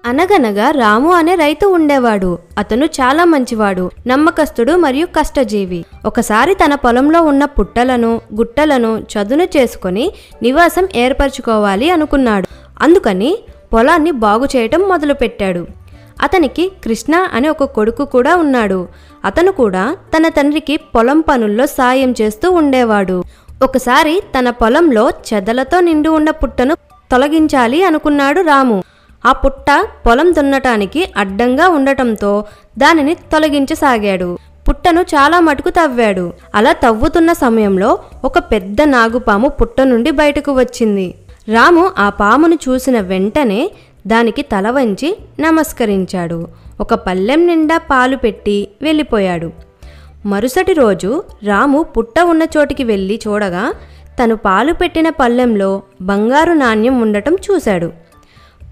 అనగనగా రాము అనే రైతు ఉండేవాడు. అతను చాలా మంచివాడు, నమ్మకస్తుడు మరియు కష్టజీవి. ఒకసారి తన పొలంలో ఉన్న పుట్టలను గుట్టలను చదును చేసుకుని నివాసం ఏర్పరచుకోవాలి అనుకున్నాడు. అందుకని పొలాన్ని బాగు చేయటం మొదలుపెట్టాడు. అతనికి కృష్ణ అనే ఒక కొడుకు కూడా ఉన్నాడు. అతను కూడా తన తండ్రికి పొలం పనుల్లో సాయం చేస్తూ ఉండేవాడు. ఒకసారి తన పొలంలో చెదలతో నిండి ఉన్న పుట్టను తొలగించాలి అనుకున్నాడు రాము. ఆ పుట్ట పొలం దున్నటానికి అడ్డంగా ఉండటంతో దానిని తొలగించసాగాడు. పుట్టను చాలా మటుకు తవ్వాడు. అలా తవ్వుతున్న సమయంలో ఒక పెద్ద నాగుపాము పుట్ట నుండి బయటకు వచ్చింది. రాము ఆ పామును చూసిన వెంటనే దానికి తల వంచి నమస్కరించాడు. ఒక పళ్ళెం నిండా పాలు పెట్టి వెళ్ళిపోయాడు. మరుసటి రోజు రాము పుట్ట ఉన్న చోటికి వెళ్ళి చూడగా తను పాలు పెట్టిన పళ్ళెంలో బంగారు నాణ్యం ఉండటం చూశాడు.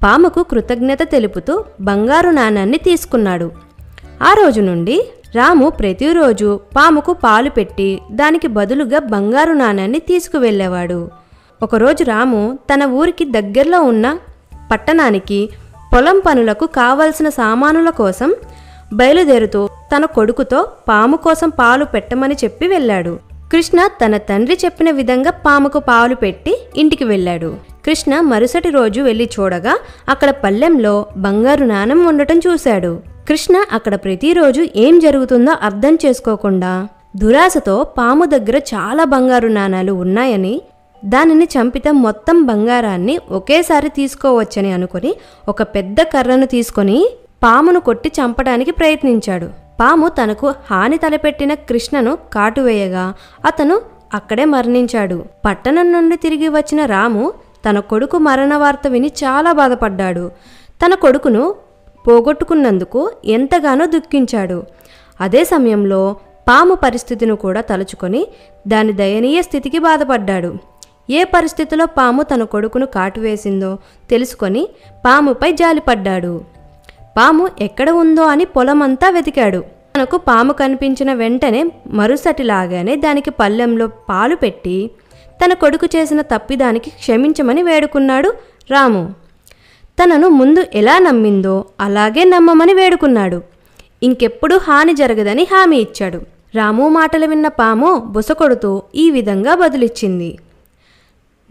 పాముకు కృతజ్ఞత తెలుపుతూ బంగారు నాణాన్ని తీసుకున్నాడు. ఆ రోజు నుండి రాము ప్రతిరోజు పాముకు పాలు పెట్టి దానికి బదులుగా బంగారు నాణాన్ని తీసుకువెళ్ళేవాడు. ఒకరోజు రాము తన ఊరికి దగ్గరలో ఉన్న పట్టణానికి పొలం పనులకు కావలసిన సామానుల కోసం బయలుదేరుతూ తన కొడుకుతో పాము కోసం పాలు పెట్టమని చెప్పి వెళ్ళాడు. కృష్ణ తన తండ్రి చెప్పిన విధంగా పాముకు పాలు పెట్టి ఇంటికి వెళ్ళాడు. కృష్ణ మరుసటి రోజు వెళ్ళి చూడగా అక్కడ పళ్ళెంలో బంగారు నాణెం ఉండటం చూశాడు. కృష్ణ అక్కడ ప్రతిరోజు ఏం జరుగుతుందో అర్థం చేసుకోకుండా దురాశతో పాము దగ్గర చాలా బంగారు నాణాలు ఉన్నాయని, దానిని చంపితే మొత్తం బంగారాన్ని ఒకేసారి తీసుకోవచ్చని అనుకుని ఒక పెద్ద కర్రను తీసుకొని పామును కొట్టి చంపడానికి ప్రయత్నించాడు. పాము తనకు హాని తలపెట్టిన కృష్ణను కాటువేయగా అతను అక్కడే మరణించాడు. పట్టణం నుండి తిరిగి వచ్చిన రాము తన కొడుకు మరణ వార్త విని చాలా బాధపడ్డాడు. తన కొడుకును పోగొట్టుకున్నందుకు ఎంతగానో దుఃఖించాడు. అదే సమయంలో పాము పరిస్థితిని కూడా తలుచుకొని దాని దయనీయ స్థితికి బాధపడ్డాడు. ఏ పరిస్థితిలో పాము తన కొడుకును కాటువేసిందో తెలుసుకొని పాముపై జాలిపడ్డాడు. పాము ఎక్కడ ఉందో అని పొలమంతా వెతికాడు. తనకు పాము కనిపించిన వెంటనే మరుసటిలాగానే దానికి పళ్ళెంలో పాలు పెట్టి తన కొడుకు చేసిన తప్పిదానికి క్షమించమని వేడుకున్నాడు రాము. తనను ముందు ఎలా నమ్మిందో అలాగే నమ్మమని వేడుకున్నాడు. ఇంకెప్పుడు హాని జరగదని హామీ ఇచ్చాడు. రాము మాటలు విన్న పాము బుసకొడుతూ ఈ విధంగా బదులిచ్చింది.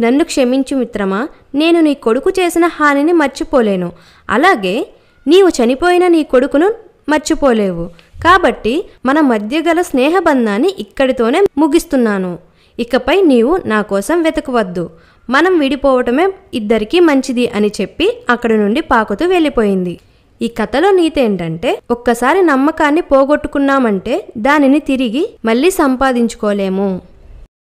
నన్ను క్షమించు మిత్రమా, నేను నీ కొడుకు చేసిన హానిని మర్చిపోలేను. అలాగే నీవు చనిపోయిన నీ కొడుకును మర్చిపోలేవు. కాబట్టి మన మధ్య గల స్నేహబంధాన్ని ఇక్కడితోనే ముగిస్తున్నాను. ఇకపై నీవు నా కోసం వెతకవద్దు. మనం విడిపోవటమే ఇద్దరికీ మంచిది అని చెప్పి అక్కడి నుండి పాకుతూ వెళ్ళిపోయింది. ఈ కథలో నీతి ఏంటంటే, ఒక్కసారి నమ్మకాన్ని పోగొట్టుకున్నామంటే దానిని తిరిగి మళ్ళీ సంపాదించుకోలేము.